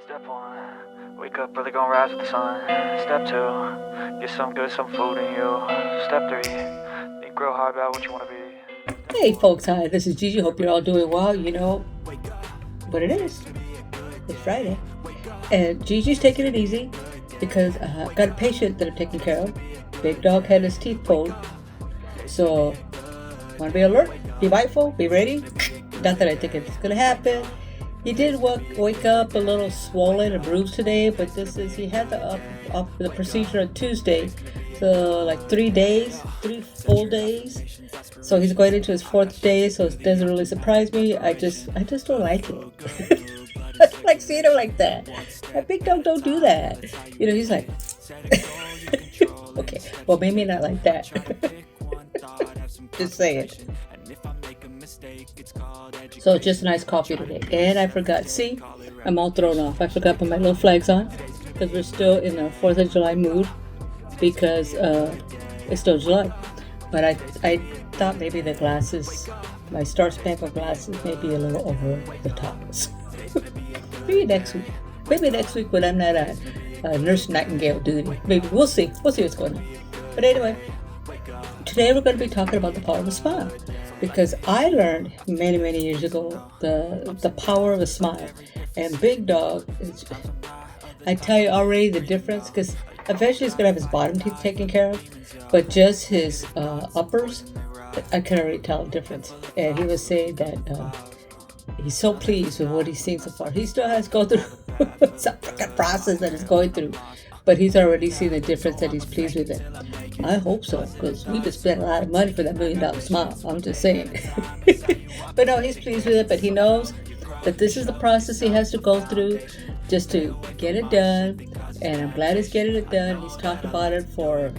Step one, wake up early, gonna rise with the sun. Step two, get some food in you. Step three, think real hard about what you wanna be. Hey folks, hi, this is Gigi. Hope you're all doing well. You know what it is. It's Friday. And Gigi's taking it easy because I've got a patient that I'm taking care of. Big Dog had his teeth pulled. So, want to be alert, be mindful, be ready. Not that I think it's going to happen. He did wake up a little swollen and bruised today, but he had the procedure on Tuesday. So like 3 days, 3 full days. So he's going into his 4th day, so it doesn't really surprise me. I just don't like it. I don't like seeing him like that. A Big Dog don't do that. You know, he's like, okay, well maybe not like that. Just saying. So just a nice coffee today. And I forgot, see, I'm all thrown off. I forgot to put my little flags on because we're still in the 4th of July mood because it's still July. But I thought maybe the glasses, my Star Spangled glasses, may be a little over the top. Maybe next week. Maybe next week when I'm not a Nurse Nightingale duty. Maybe we'll see. We'll see what's going on. But anyway, today we're going to be talking about the power of a smile. Because I learned many years ago the power of a smile. And Big Dog, I tell you already the difference, because eventually he's going to have his bottom teeth taken care of, but just his uppers, I can already tell the difference. And he was saying that he's so pleased with what he's seen so far. He still has to go through some freaking process that he's going through, but he's already seen the difference that he's pleased with it. I hope so, because we just spent a lot of money for that $1 million smile. I'm just saying. But no, he's pleased with it, but he knows that this is the process he has to go through just to get it done, and I'm glad he's getting it done. He's talked about it for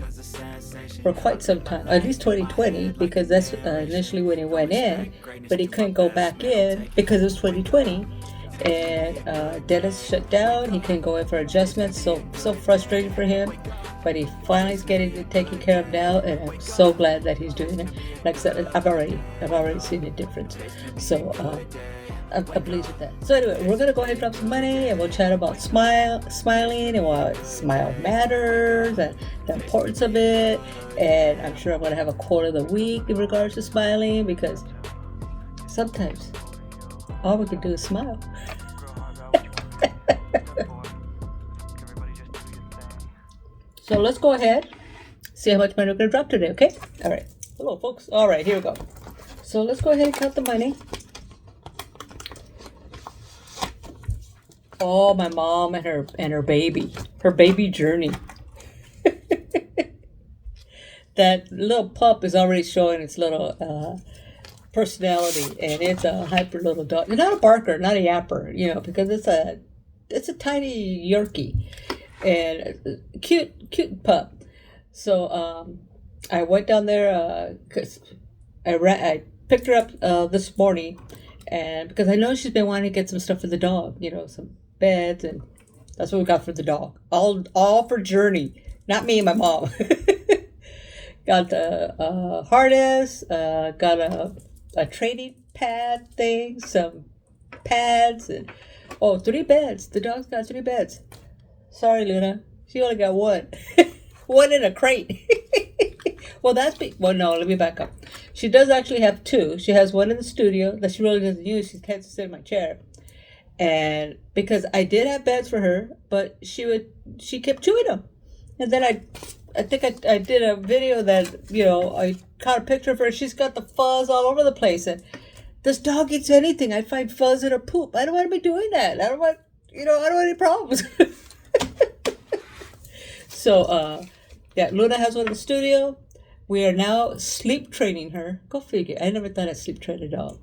quite some time, at least 2020, because that's initially when he went in, but he couldn't go back in because it was 2020. And dentist shut down. He couldn't go in for adjustments. So frustrating for him, but he finally is getting it taken care of now, and I'm so glad that he's doing it. Like I said, I've already seen a difference. So I'm pleased with that. So anyway, we're gonna go ahead and drop some money, and we'll chat about smiling, and why smile matters, and the importance of it. And I'm sure I'm gonna have a quote of the week in regards to smiling, because sometimes all we can do is smile. So let's go ahead, see how much money we're going to drop today, okay? All right. Hello, folks. All right, here we go. So let's go ahead and count the money. Oh, my mom and her baby journey. That little pup is already showing its little personality, and it's a hyper little dog. It's not a barker, not a yapper, you know, because it's a tiny Yorkie, and cute pup. So I went down there because I picked her up this morning, and because I know she's been wanting to get some stuff for the dog, you know, some beds, and that's what we got for the dog. All for Journey, not me and my mom. Got the harness, got a training pad thing, some pads, and 3 beds. The dog's got 3 beds. Sorry, Luna. She only got 1. One in a crate. Well, no, let me back up. She does actually have 2. She has 1 in the studio that she really doesn't use. She can't sit in my chair. And because I did have beds for her, but she kept chewing them. And then I think I did a video that, you know, I caught a picture of her. She's got the fuzz all over the place. And this dog eats anything. I find fuzz in her poop. I don't want to be doing that. I don't want any problems. So, yeah, Luna has 1 in the studio. We are now sleep training her. Go figure. I never thought I'd sleep train a dog,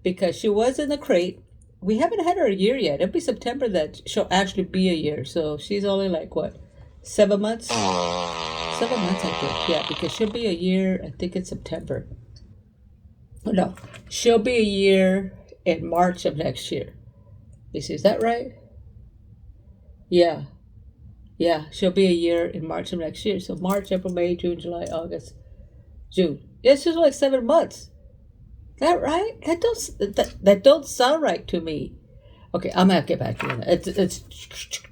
because she was in the crate. We haven't had her a year yet. It'll be September that she'll actually be a year. So she's only like, what, 7 months? 7 months, I think. Yeah, because she'll be a year, I think it's September. No, she'll be a year in March of next year. You see, is that right? Yeah. Yeah, she'll be a year in March of next year. So March, April, May, June, July, August, June. It's just like 7 months. Is that right? That don't sound right to me. Okay, I'm gonna get back to you. It's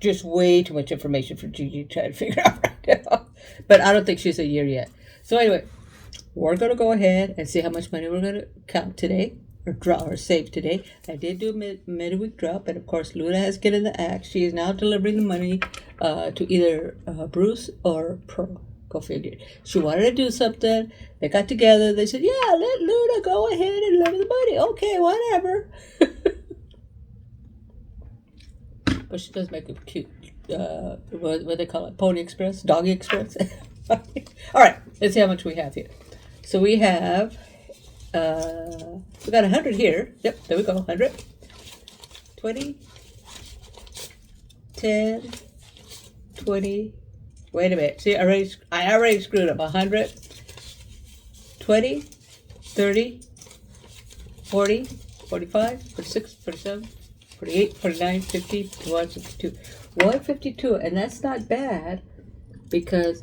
just way too much information for Gigi to try to figure out right now. But I don't think she's a year yet. So anyway, we're gonna go ahead and see how much money we're gonna count today or draw or save today. I did do a midweek drop, and of course Luna has get in the act. She is now delivering the money to either Bruce or Pearl. Go figure. She wanted to do something. They got together. They said, "Yeah, let Luna go ahead and deliver the money." Okay, whatever. But she does make a cute, what do they call it? Pony Express? Doggy Express? All right, let's see how much we have here. So we have, we got 100 here. Yep, there we go, 100. 20, 10, 20. Wait a minute. See, I already screwed up. 100, 20, 30, 40, 45, 46, 47. 48, 49, 50, 51, 52. 152, and that's not bad because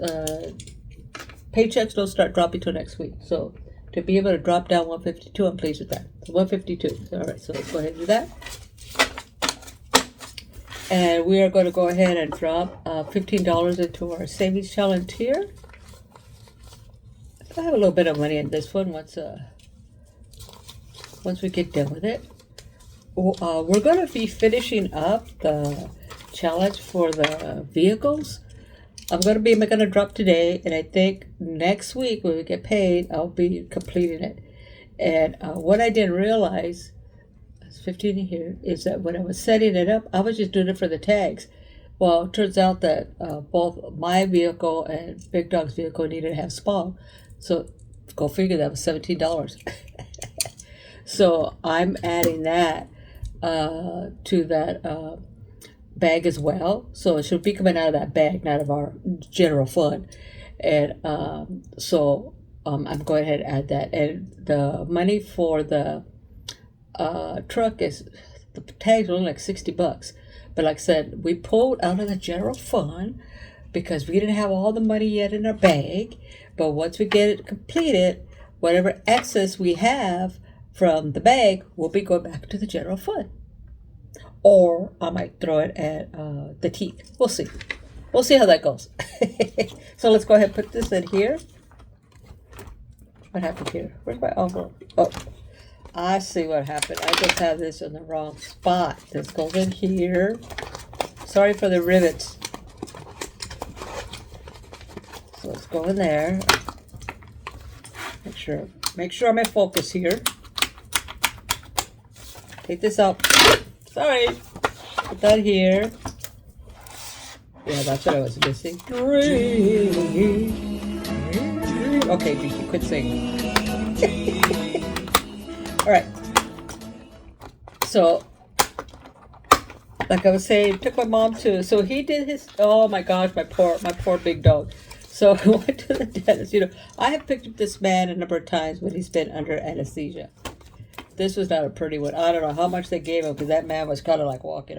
paychecks don't start dropping till next week. So to be able to drop down 152, I'm pleased with that. So 152. All right, so let's go ahead and do that. And we are going to go ahead and drop $15 into our savings challenge here. I have a little bit of money in this one once we get done with it. We're going to be finishing up the challenge for the vehicles. I'm going to be making a drop today, and I think next week when we get paid, I'll be completing it. And what I didn't realize, it's 15 here, is that when I was setting it up, I was just doing it for the tags. Well, it turns out that both my vehicle and Big Dog's vehicle needed to have spa. So go figure, that was $17. So I'm adding that to that bag as well. So it should be coming out of that bag, not of our general fund. And so I'm going ahead and add that. And the money for the truck is, the tags are only like $60. But like I said, we pulled out of the general fund because we didn't have all the money yet in our bag. But once we get it completed, whatever excess we have from the bag will be going back to the general fund. Or I might throw it at the teeth. We'll see. We'll see how that goes. So let's go ahead and put this in here. What happened here? Where's my envelope? Oh, I see what happened. I just have this in the wrong spot. This goes in here. Sorry for the rivets. So let's go in there. Make sure I'm in focus here. Take this out. Sorry. Put that here. Yeah, that's what I was missing. Okay, Gigi, quit singing. All right. So, like I was saying, took my mom to. So he did his. Oh my gosh, my poor big dog. So I went to the dentist. You know, I have picked up this man a number of times when he's been under anesthesia. This was not a pretty one. I don't know how much they gave him because that man was kind of like walking,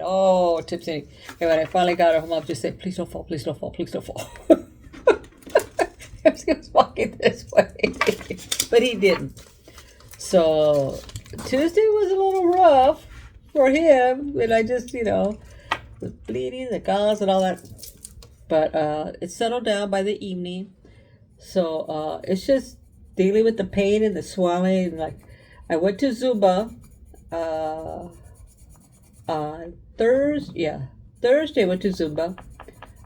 tipsy. And when I finally got him, I'm just saying, please don't fall, please don't fall, please don't fall. He was walking this way, but he didn't. So Tuesday was a little rough for him, and I just, was bleeding, the gauze and all that. But it settled down by the evening. So it's just dealing with the pain and the swelling, like. I went to Zumba Thursday I went to Zumba.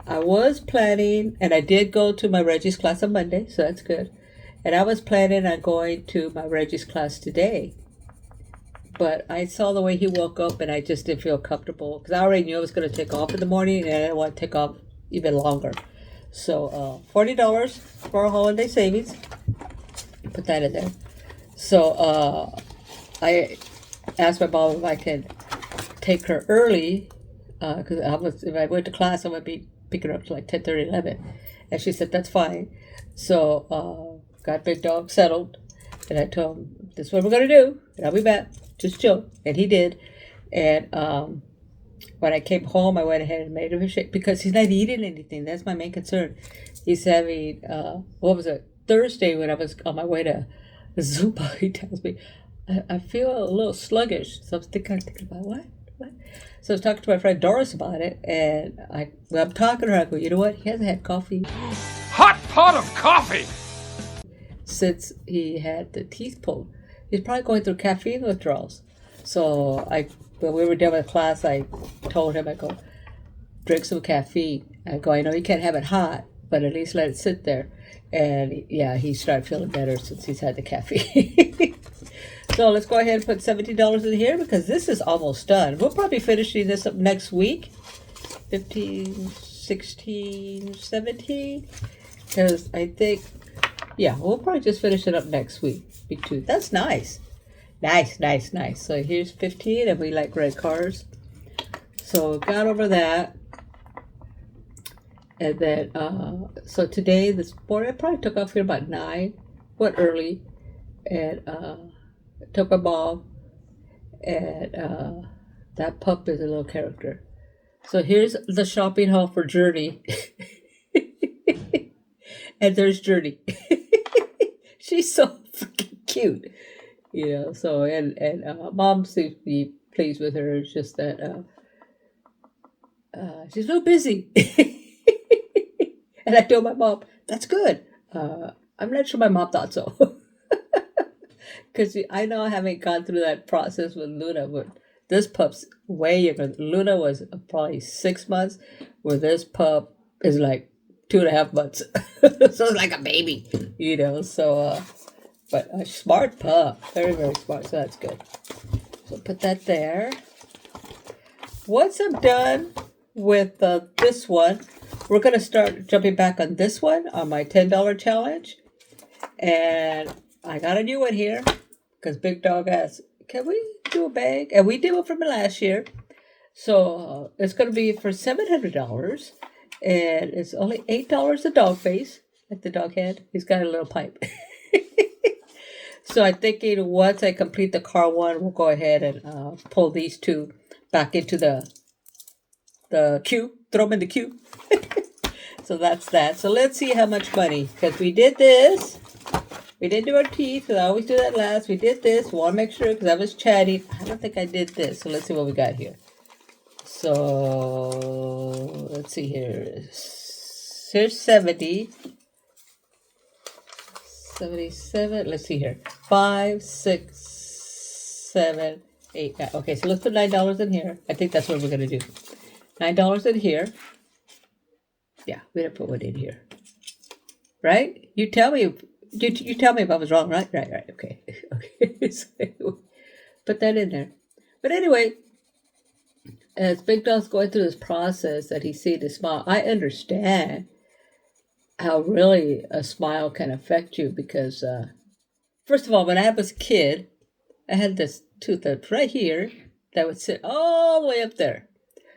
I was planning, and I did go to my Reggie's class on Monday, so that's good. And I was planning on going to my Reggie's class today. But I saw the way he woke up, and I just didn't feel comfortable. Because I already knew I was going to take off in the morning, and I didn't want to take off even longer. So $40 for a holiday savings. Put that in there. So I asked my mom if I could take her early, because if I went to class, I would be picking her up to like 10:30, 11. And she said, that's fine. So got Big Dog settled, and I told him, this is what we're going to do, and I'll be back. Just chill. And he did. And when I came home, I went ahead and made him a shake, because he's not eating anything. That's my main concern. He's having, Thursday when I was on my way to Zumba, he tells me, I feel a little sluggish. So I was thinking about what? So I was talking to my friend Doris about it, and I'm talking to her. I go, you know what? He hasn't had coffee Hot pot of coffee! since he had the teeth pulled. He's probably going through caffeine withdrawals. So when we were done with class, I told him, I go, drink some caffeine. I go, I know you can't have it hot, but at least let it sit there. And yeah, he started feeling better since he's had the caffeine. So let's go ahead and put $17 in here because this is almost done. We'll probably finishing this up next week. 15, 16, 17. Because I think, yeah, we'll probably just finish it up next week. That's nice. Nice. So here's 15, and we like red cars. So got over that. And then, so today, this morning, I probably took off here about 9. Went early. And took my mom. And that pup is a little character. So here's the shopping haul for Journey. And there's Journey. She's so freaking cute. You know, so, and mom seems to be pleased with her. It's just that she's real busy. And I told my mom, that's good. I'm not sure my mom thought so. Because I know I haven't gone through that process with Luna, but this pup's way younger. Luna was probably 6 months, where this pup is like 2.5 months. So it's like a baby, you know. So, but a smart pup. Very, very smart. So that's good. So put that there. Once I'm done with this one, we're going to start jumping back on this one, on my $10 challenge. And I got a new one here because Big Dog asked, can we do a bag? And we did one from last year. So it's going to be for $700. And it's only $8 a dog face, like the dog head. He's got a little pipe. So I'm thinking once I complete the car one, we'll go ahead and pull these two back into the queue. Throw them in the queue. So that's that. So let's see how much money. Because we did this. We didn't do our teeth, because I always do that last. We did this. Want to make sure, because I was chatting. I don't think I did this. So let's see what we got here. So let's see here. Here's 70. 77. Let's see here. 5, 6, 7, 8, 9. Okay, so let's put $9 in here. I think that's what we're going to do. $9 in here. Yeah, we didn't put one in here. Right? You tell me. You tell me if I was wrong, right? Right. Okay. Okay. So put that in there. But anyway, as Big Dog's going through this process that he's seeing the smile, I understand how really a smile can affect you because, first of all, when I was a kid, I had this tooth that's right here that would sit all the way up there.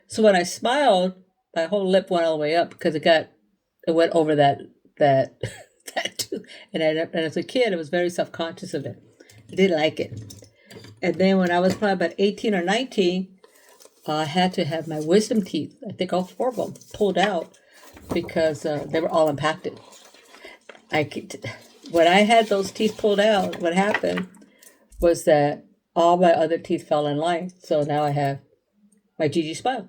So when I smiled, my whole lip went all the way up because it went over that tooth. And as a kid, I was very self-conscious of it. I didn't like it. And then when I was probably about 18 or 19, I had to have my wisdom teeth, I think all 4 of them, pulled out because they were all impacted. When I had those teeth pulled out, what happened was that all my other teeth fell in line. So now I have my Gigi smile.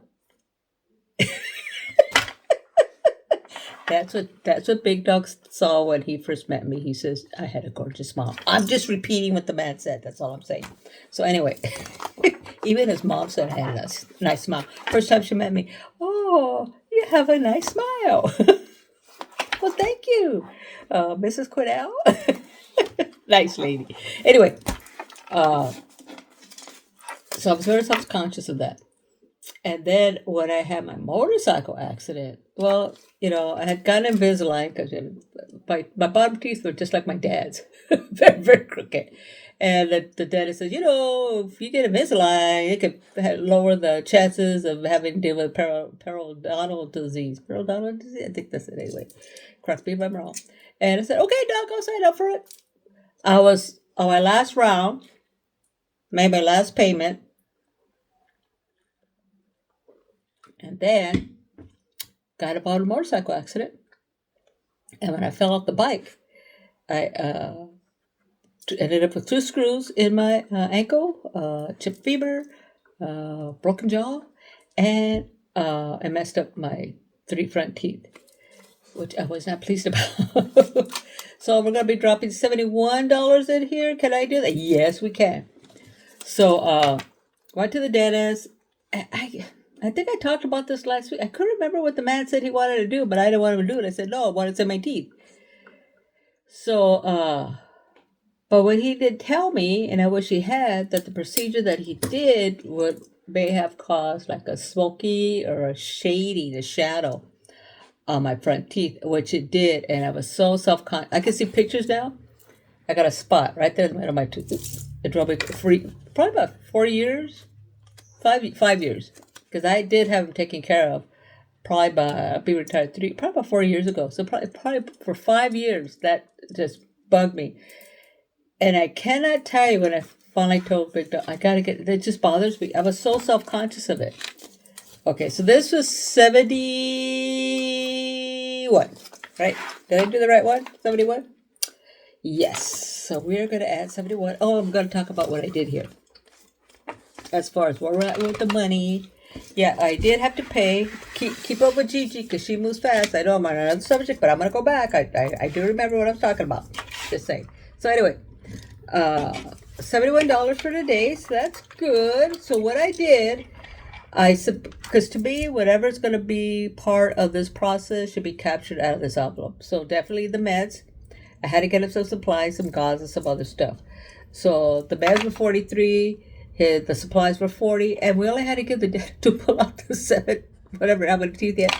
That's what Big Dog saw when he first met me. He says, I had a gorgeous smile. I'm just repeating what the man said. That's all I'm saying. So anyway, even his mom said I had a nice smile. First time she met me, oh, you have a nice smile. Well, thank you, Mrs. Quiddell. Nice lady. Anyway, so I was very self-conscious of that. And then when I had my motorcycle accident, well, you know, I had gotten Invisalign because my bottom teeth were just like my dad's, very, very crooked. And the dentist said, you know, if you get Invisalign, it could lower the chances of having to deal with periodontal disease. Periodontal disease? I think that's it anyway. Correct me if I'm wrong. And I said, okay, Doc, I'll sign up for it. I was on my last round, made my last payment. And then got about a motorcycle accident. And when I fell off the bike, I ended up with 2 screws in my ankle, chipped femur, broken jaw, and I messed up my 3 front teeth, which I was not pleased about. So we're going to be dropping $71 in here. Can I do that? Yes, we can. So went to the dentist. I think I talked about this last week. I couldn't remember what the man said he wanted to do, but I didn't want him to do it. I said, no, I wanted to set my teeth. So, but what he did tell me, and I wish he had, that the procedure that he did may have caused like a smoky or a shading, a shadow on my front teeth, which it did. And I was so self-conscious. I can see pictures now. I got a spot right there in the middle of my tooth. It drove me free, probably about 4 years, 5 years. Because I did have them taken care of. Probably I'll be retired probably about 4 years ago. So probably for 5 years, that just bugged me. And I cannot tell you when I finally told Big Dog, I gotta get, it just bothers me. I was so self-conscious of it. Okay, so this was 71, right? Did I do the right one? 71? Yes. So we're going to add 71. Oh, I'm going to talk about what I did here. As far as where we're at with the money. Yeah, I did have to pay. Keep up with Gigi because she moves fast. I know I'm on another subject, but I'm going to go back. I do remember what I'm talking about. Just saying. So anyway, $71 for today. So that's good. So what I did, because to me, whatever's going to be part of this process should be captured out of this envelope. So definitely the meds. I had to get him some supplies, some gauze, and some other stuff. So the meds were 43. The supplies were 40, and we only had to give the dentist to pull out the 7, whatever, how many teeth he had.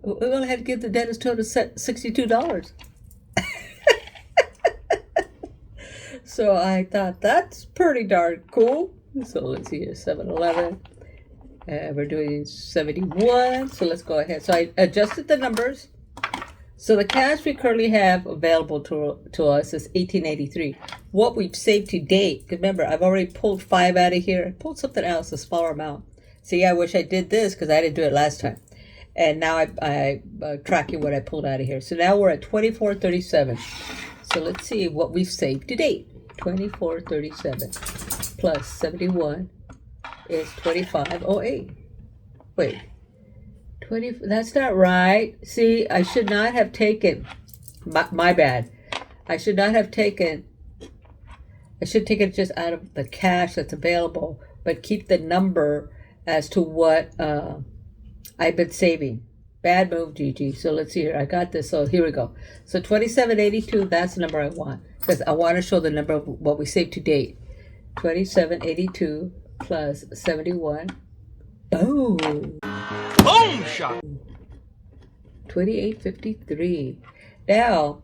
We only had to give the dentist $262. So I thought that's pretty darn cool. So let's see here, 7-Eleven. We're doing 71. So let's go ahead. So I adjusted the numbers. So the cash we currently have available to us is $18.83. What we've saved to date, remember, I've already pulled 5 out of here. I pulled something else, a smaller amount. See, I wish I did this because I didn't do it last time. And now I'm tracking what I pulled out of here. So now we're at $24.37. So let's see what we've saved to date. $24.37 plus 71 is $25.08. Wait. 20, that's not right. See, I should not have taken, my bad. I should take it just out of the cash that's available, but keep the number as to what I've been saving. Bad move, Gigi. So let's see here. I got this. So here we go. So $27.82, that's the number I want. Because I want to show the number of what we saved to date. $27.82 plus 71. Boom. Boom shot. $28.53. Now,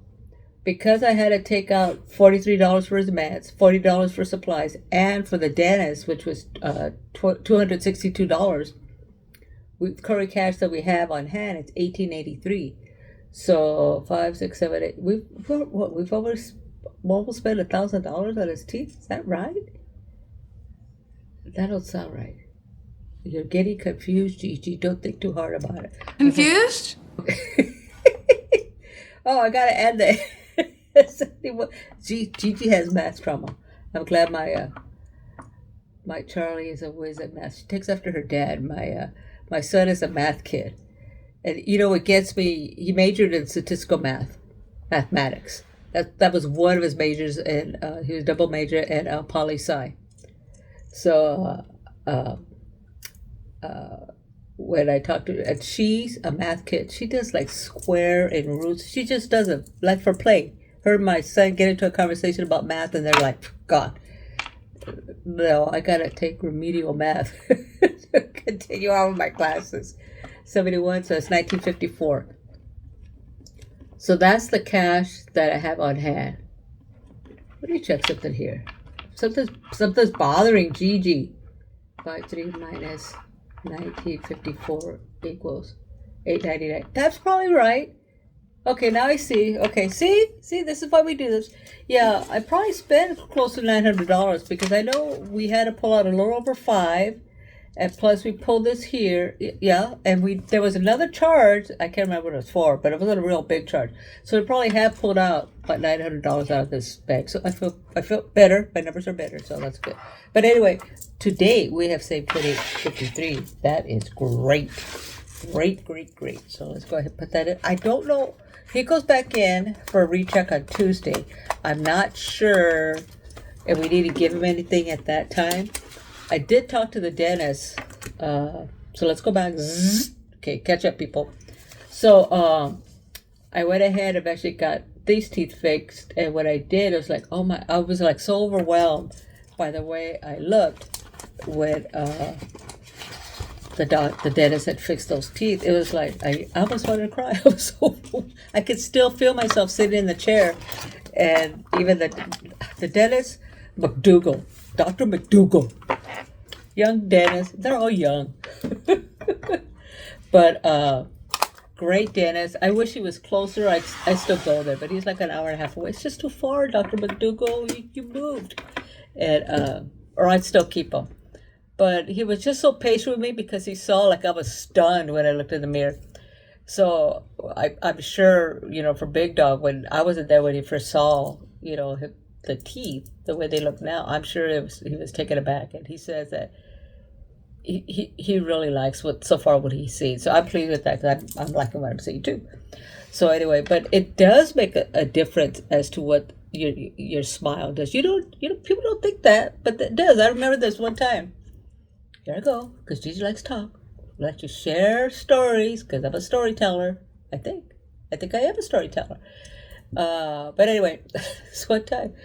because I had to take out $43 for his meds, $40 for supplies, and for the dentist, which was $262, with current cash that we have on hand, it's $18.83. So 5, 6, 7, 8. We've almost spent $1,000 on his teeth. Is that right? That don't sound right. You're getting confused, Gigi. Don't think too hard about it. Confused? Oh, I gotta add that. Gigi has math trauma. I'm glad my Charlie is a whiz at math. She takes after her dad. My son is a math kid, and you know what gets me? He majored in statistical mathematics. That was one of his majors, and he was double major in poli-sci. So. When I talk to her, and she's a math kid, she does like square and roots. She just does it like for play. Her and my son get into a conversation about math, and they're like, God, no, I gotta take remedial math to continue on with my classes. 71, so it's 1954. So that's the cash that I have on hand. Let me check something here. Something's bothering Gigi. 53 minus 1954 equals 899. That's probably right. Okay, now I see. Okay, see, this is why we do this. Yeah, I probably spent close to $900 because I know we had to pull out a little over 5, And plus, we pulled this here, yeah. And there was another charge. I can't remember what it was for, but it wasn't a real big charge. So we probably have pulled out about $900 out of this bag. So I feel better. My numbers are better, so that's good. But anyway, to date we have saved $28.53. That is great, great. So let's go ahead and put that in. I don't know. He goes back in for a recheck on Tuesday. I'm not sure if we need to give him anything at that time. I did talk to the dentist, so let's go back. Okay, catch up, people. So I went ahead and actually got these teeth fixed, and what I did was like, oh my, I was like so overwhelmed by the way I looked when the dentist had fixed those teeth. It was like I almost wanted to cry. I could still feel myself sitting in the chair, and even the dentist, Dr. McDougal. Young dentist. They're all young. But great dentist. I wish he was closer. I still go there, but he's like an hour and a half away. It's just too far, Dr. McDougal. You moved. And or I'd still keep him. But he was just so patient with me because he saw like I was stunned when I looked in the mirror. So I'm sure, for Big Dog, when I wasn't there when he first saw, the teeth, the way they look now, I'm sure he was taken aback. And he says that he really likes what he's seen. So I'm pleased with that because I'm liking what I'm seeing too. So anyway, but it does make a difference as to what your smile does. People don't think that, but it does. I remember this one time. Here I go, because Gigi likes to talk. I like to share stories because I'm a storyteller. I think I am a storyteller. But anyway, this one time,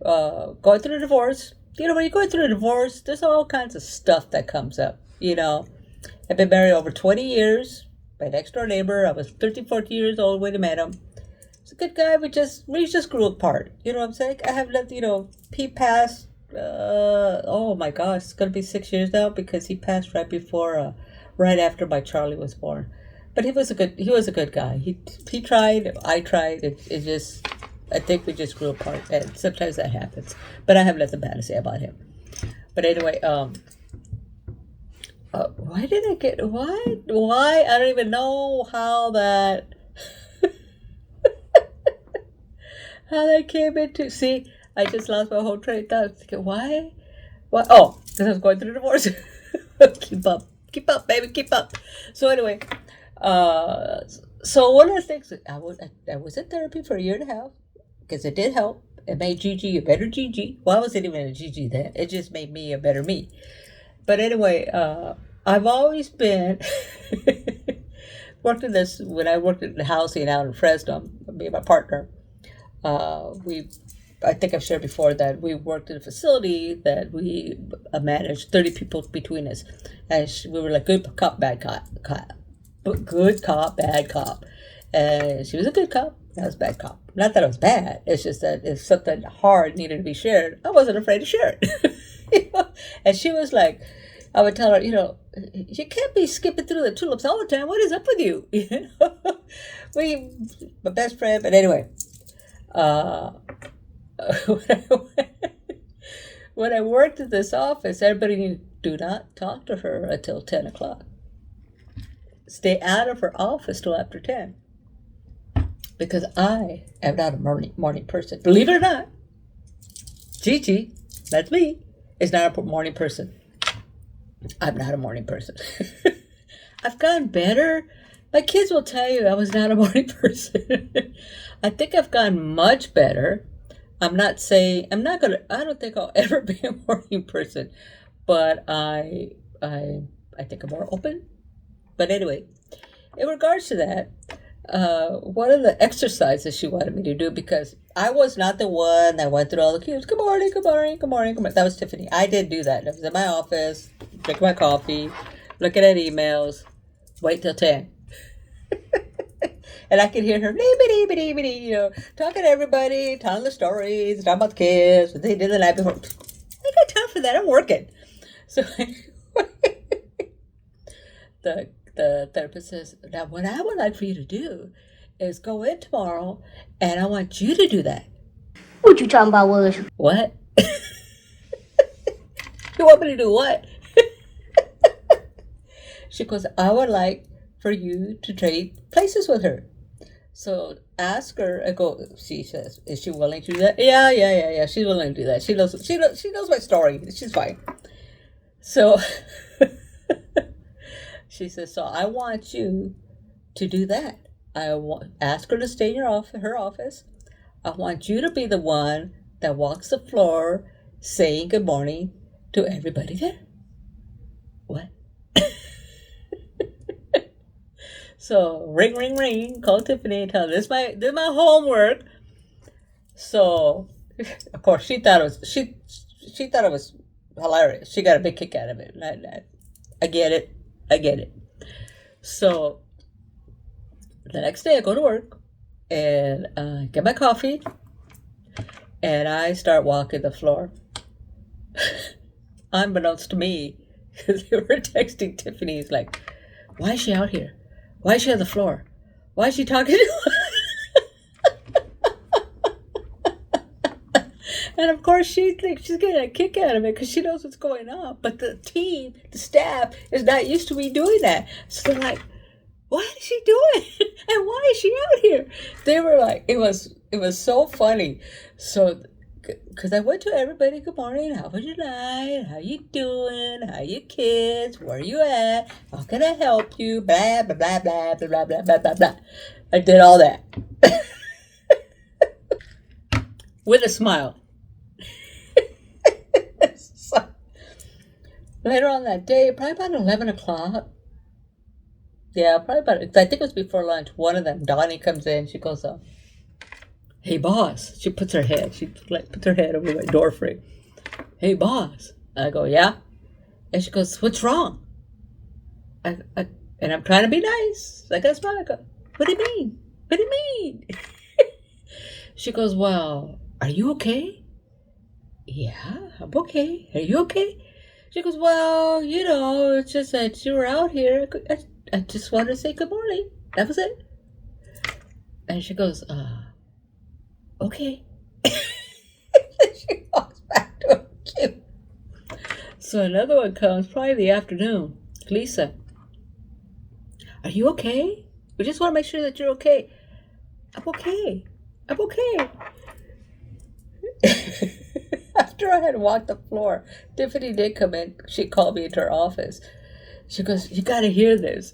going through a divorce. When you're going through a divorce, there's all kinds of stuff that comes up. I've been married over 20 years. My next door neighbor, I was 13, 14 years old when I met him. He's a good guy. We just grew apart. You know what I'm saying? I have lived, he passed. Oh my gosh, it's gonna be 6 years now because he passed right after my Charlie was born. But he was a good guy. He tried, I tried. I think we just grew apart, and sometimes that happens. But I have nothing bad to say about him. But anyway, why did I get why? I don't even know how that how that came into. See, I just lost my whole train of thought. I was thinking, why? What? Oh, because I was going through a divorce. Keep up, baby, keep up. So anyway, so one of the things I was in therapy for a year and a half because it did help. It made Gigi a better Gigi. Well, I wasn't even a Gigi then. It just made me a better me. But anyway, I've always been when I worked in housing out in Fresno. Me and my partner. I think I've shared before that we worked in a facility that we managed 30 people between us. And we were like good cop, bad cop. Good cop, bad cop. And she was a good cop. I was a bad cop. Not that I was bad. It's just that if something hard needed to be shared, I wasn't afraid to share it. And she was like, I would tell her, you can't be skipping through the tulips all the time. What is up with you? My best friend. But anyway, when I worked at this office, everybody knew, do not talk to her until 10 o'clock. Stay out of her office till after 10. Because I am not a morning person. Believe it or not, Gigi, that's me, is not a morning person. I'm not a morning person. I've gotten better. My kids will tell you I was not a morning person. I think I've gotten much better. I don't think I'll ever be a morning person, but I think I'm more open. But anyway, in regards to that, one of the exercises she wanted me to do, because I was not the one that went through all the cues. Good morning, good morning, good morning, good morning. That was Tiffany. I didn't do that. I was in my office, drinking my coffee, looking at emails, wait till 10. And I could hear her, talking to everybody, telling the stories, talking about the kids, what they did the night before. I got time for that. I'm working. So the therapist says, now what I would like for you to do is go in tomorrow, and I want you to do that. What you talking about, was? What? You want me to do what? She goes, I would like for you to trade places with her. So ask her. I go. She says, "Is she willing to do that?" Yeah. She's willing to do that. She knows my story. She's fine. So she says, "So I want you to do that. Ask her to stay in her office. I want you to be the one that walks the floor, saying good morning to everybody there." What? So ring, ring, ring. Call Tiffany and tell her this is my homework. So of course she thought it was hilarious. She got a big kick out of it. I get it. So the next day I go to work and get my coffee and I start walking the floor. Unbeknownst to me, because they were texting Tiffany, it's like, why is she out here? Why is she on the floor? Why is she talking to And of course she thinks she's getting a kick out of it because she knows what's going on. But the team, the staff, is not used to me doing that. So they're like, what is she doing? And why is she out here? They were like, it was so funny. So because I went to everybody, good morning, how was your night? How you doing? How your kids? Where you at? How can I help you? Blah, blah, blah, blah, blah, blah, blah, blah, blah. I did all that. With a smile. So, later on that day, probably about 11 o'clock. Yeah, probably about, I think it was before lunch. One of them, Donnie, comes in. She goes, hey, boss. She puts her head over my door frame. Hey, boss. I go, yeah? And she goes, what's wrong? And I'm trying to be nice. I got a smile. I go, what do you mean? What do you mean? She goes, well, are you okay? Yeah, I'm okay. Are you okay? She goes, well, it's just that you were out here. I just wanted to say good morning. That was it. And she goes, okay. And she walks back to her queue. So another one comes, probably the afternoon. Lisa, are you okay? We just want to make sure that you're okay. I'm okay. After I had walked the floor, Tiffany did come in. She called me into her office. She goes, you got to hear this.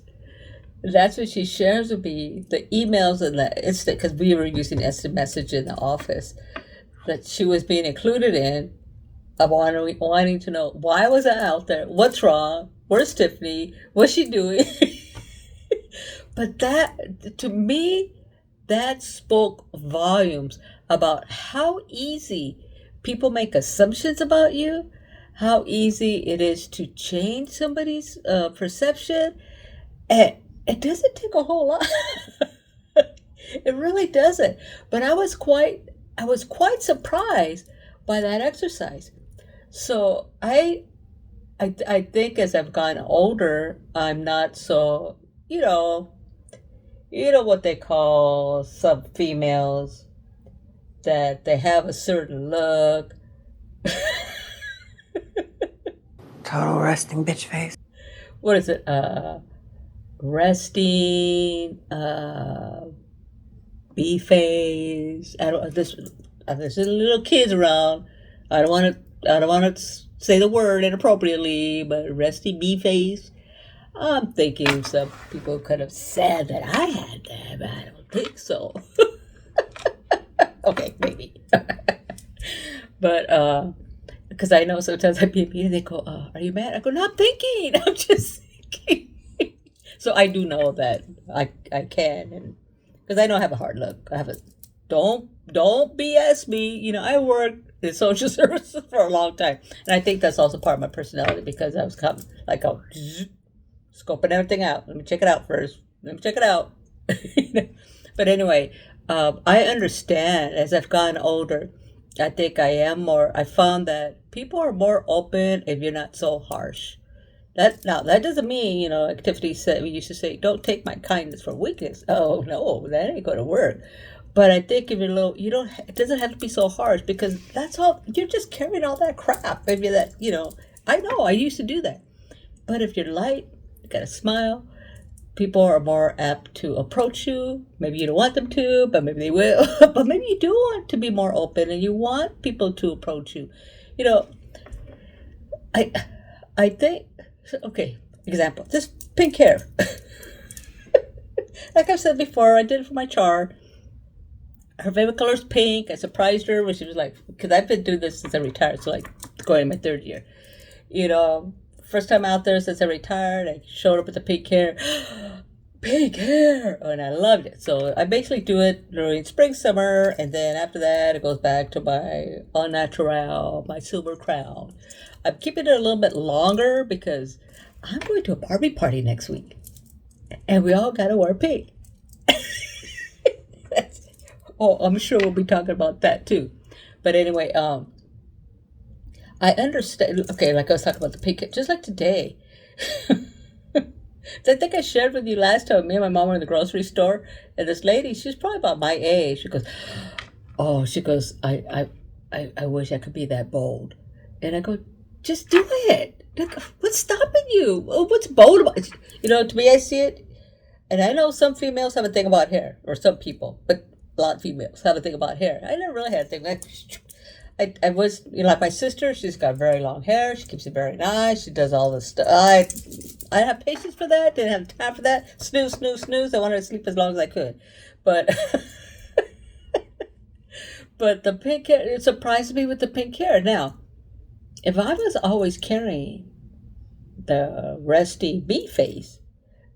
That's when she shares with me the emails and the instant, because we were using instant message in the office, that she was being included in, of wanting to know, why was I out there? What's wrong? Where's Tiffany? What's she doing? But that, to me, that spoke volumes about how easy people make assumptions about you, how easy it is to change somebody's perception. And it doesn't take a whole lot. It really doesn't. But I was quite surprised by that exercise. So I think as I've gotten older, I'm not so, what they call some females, that they have a certain look. Total resting bitch face. What is it? Resting, B-face. There's little kids around. I don't want to say the word inappropriately, but resting B-face. I'm thinking some people could have said that I had that, but I don't think so. Okay, maybe. But, because I know sometimes I be mean and they go, are you mad? I go, no, I'm thinking. I'm just thinking. So I do know that I can, and because I know I have a hard look. I have don't BS me. I worked in social services for a long time. And I think that's also part of my personality, because I was scoping everything out. Let me check it out first. But anyway, I understand as I've gotten older. I think I found that people are more open if you're not so harsh. That doesn't mean, like Tiffany said, we used to say, don't take my kindness for weakness. Oh, no, that ain't going to work. But I think if you're it doesn't have to be so harsh, because that's all, you're just carrying all that crap. If you're that, I know, I used to do that. But if you're light, You gotta smile. People are more apt to approach you. Maybe you don't want them to, but maybe they will. But maybe you do want to be more open and you want people to approach you. You know, I think, okay, example, this pink hair. Like I've said before, I did it for my char. Her favorite color is pink. I surprised her when she was like, because I've been doing this since I retired, so like going in my third year. You know, first time out there since I retired, I showed up with the pink hair. Pink hair! And I loved it. So I basically do it during spring, summer, and then after that, it goes back to my au naturel, my silver crown. I'm keeping it a little bit longer because I'm going to a Barbie party next week. And we all gotta wear pink. Oh, I'm sure we'll be talking about that too. But anyway, I understand. Okay, like I was talking about the pink, just like today. I think I shared with you last time. Me and my mom were in the grocery store, and this lady, she's probably about my age. She goes, I wish I could be that bold. And I go, just do it. Like, what's stopping you? What's bold about it? You know, to me, I see it, and I know some females have a thing about hair, or some people, but a lot of females have a thing about hair. I never really had a thing. I was, you know, like my sister, she's got very long hair. She keeps it very nice. She does all this stuff. I didn't have patience for that. Didn't have time for that. Snooze, snooze, snooze. I wanted to sleep as long as I could. But but the pink hair, it surprised me with the pink hair. Now, if I was always carrying the rusty bee face,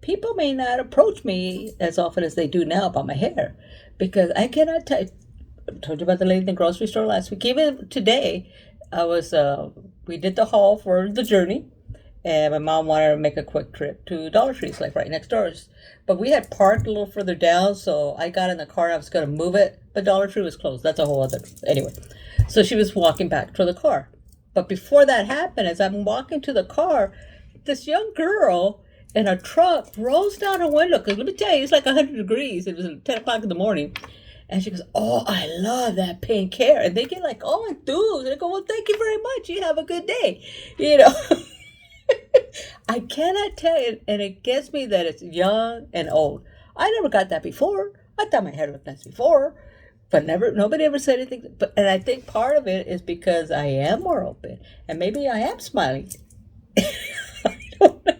people may not approach me as often as they do now about my hair. Because I cannot tell. I told you about the lady in the grocery store last week. Even today, we did the haul for the journey, and my mom wanted to make a quick trip to Dollar Tree's, like right next door. But we had parked a little further down, so I got in the car and I was going to move it, but Dollar Tree was closed. That's a whole other, anyway. So she was walking back to the car. But before that happened, as I'm walking to the car, this young girl in a truck rolls down her window, because let me tell you, it's like 100 degrees. It was 10 o'clock in the morning. And she goes, oh, I love that pink hair. And they get like all enthused. And I go, well, thank you very much. You have a good day. You know, I cannot tell you. And it gets me that it's young and old. I never got that before. I thought my hair looked nice before. But nobody ever said anything. And I think part of it is because I am more open. And maybe I am smiling. I don't know.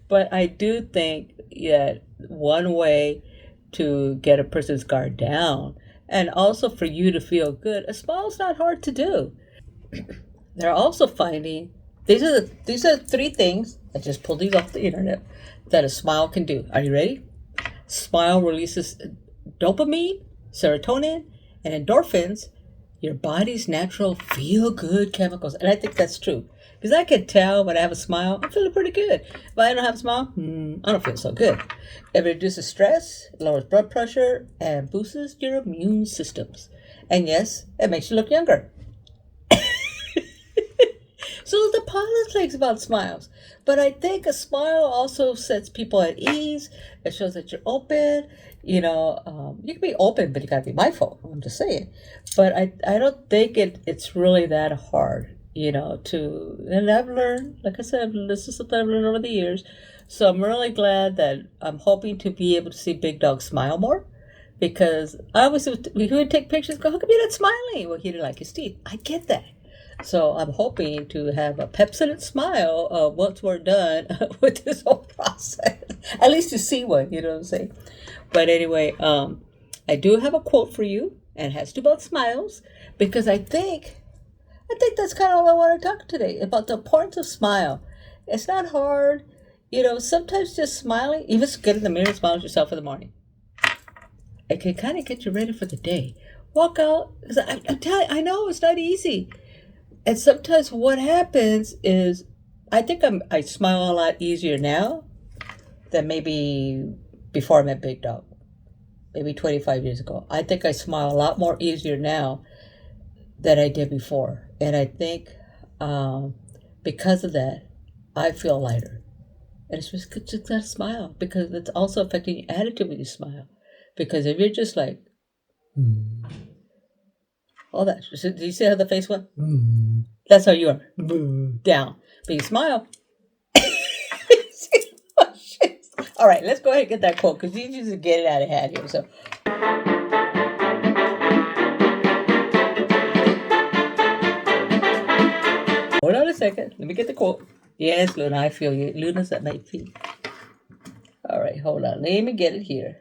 But I do think that one way to get a person's guard down, and also for you to feel good, a smile is not hard to do. They're also finding these are the 3 things. I just pulled these off the internet that a smile can do. Are you ready? Smile releases dopamine, serotonin, and endorphins, your body's natural feel-good chemicals. And I think that's true. Because I can tell when I have a smile, I'm feeling pretty good. If I don't have a smile, I don't feel so good. It reduces stress, lowers blood pressure, and boosts your immune systems. And yes, it makes you look younger. So the positive things about smiles. But I think a smile also sets people at ease. It shows that you're open. You know, you can be open, but you got to be mindful. I'm just saying. But I don't think it's really that hard, you know, and I've learned, like I said, this is something I've learned over the years. So I'm really glad that I'm hoping to be able to see Big Dog smile more. Because I always, we would take pictures, go, how come you're not smiling? Well, he didn't like his teeth. I get that. So I'm hoping to have a pepsodent smile once we're done with this whole process. At least to see one, you know what I'm saying? But anyway, I do have a quote for you, and it has to do about smiles, because I think that's kind of all I want to talk today, about the importance of smile. It's not hard. You know, sometimes just smiling, even just get in the mirror and smile at yourself in the morning. It can kind of get you ready for the day. Walk out. I'm telling you, I know it's not easy. And sometimes what happens is, I think I smile a lot easier now than maybe before I met Big Dog, maybe 25 years ago. I think I smile a lot more easier now than I did before. And I think because of that, I feel lighter. And it's just gotta smile, because it's also affecting your attitude when you smile. Because if you're just like, all that. So, do you see how the face went? That's how you are. Down. But you smile. All right, let's go ahead and get that quote because you just get it out of hand here. So. Hold on a second. Let me get the quote. Yes, Luna, I feel you. Luna's at my feet. All right, hold on. Let me get it here.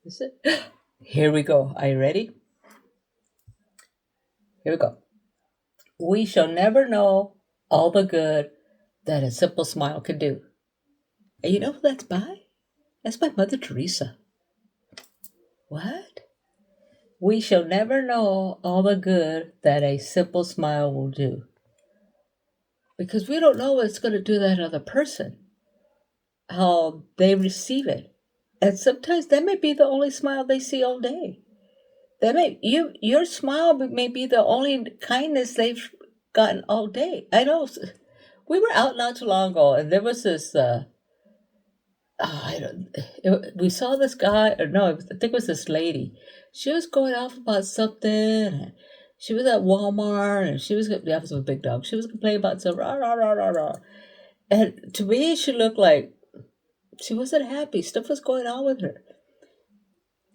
Is it? Here we go. Are you ready? Here we go. We shall never know all the good that a simple smile can do. And you know who that's by? That's by Mother Teresa. What? We shall never know all the good that a simple smile will do. Because we don't know what it's going to do to that other person, how they receive it. And sometimes that may be the only smile they see all day. Your smile may be the only kindness they've gotten all day. I know we were out not too long ago, and there was this. We saw this guy, or no, I think it was this lady. She was going off about something. And she was at Walmart, and she was the office of a big dog. She was complaining about some rah rah rah rah rah. And to me, she looked like she wasn't happy. Stuff was going on with her.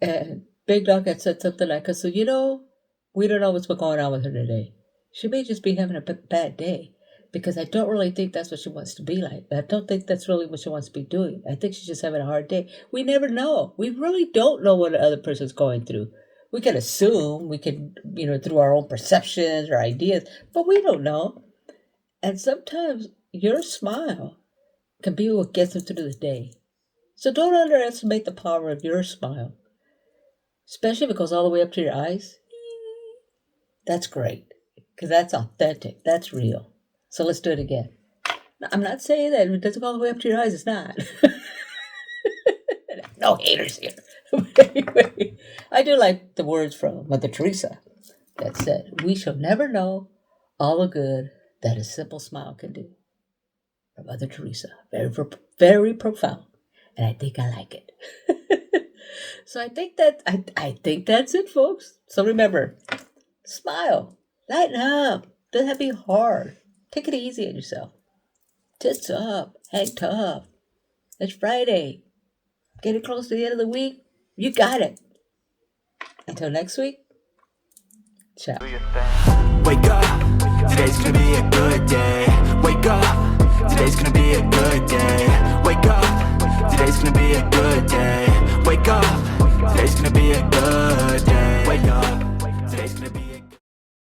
And Big Dog had said something like, so, we don't know what's been going on with her today. She may just be having a bad day because I don't really think that's what she wants to be like. I don't think that's really what she wants to be doing. I think she's just having a hard day. We never know. We really don't know what the other person's going through. We can assume, we can, through our own perceptions or ideas, but we don't know. And sometimes your smile can be what gets them through the day. So don't underestimate the power of your smile. Especially if it goes all the way up to your eyes. That's great. Because that's authentic. That's real. So let's do it again. Now, I'm not saying that if it doesn't go all the way up to your eyes, it's not. No haters here. Anyway, I do like the words from Mother Teresa that said, we shall never know all the good that a simple smile can do. From Mother Teresa. Very, very profound. And I think I like it. So I think that's it, folks. So remember, smile, lighten up, doesn't have to be hard. Take it easy on yourself. Tits up, hang tough. It's Friday. Getting close to the end of the week. You got it. Until next week, ciao. Wake up, today's gonna be a good day. Wake up, today's gonna be a good day. Wake up, today's gonna be a good day. Wake up, today's gonna be a good day.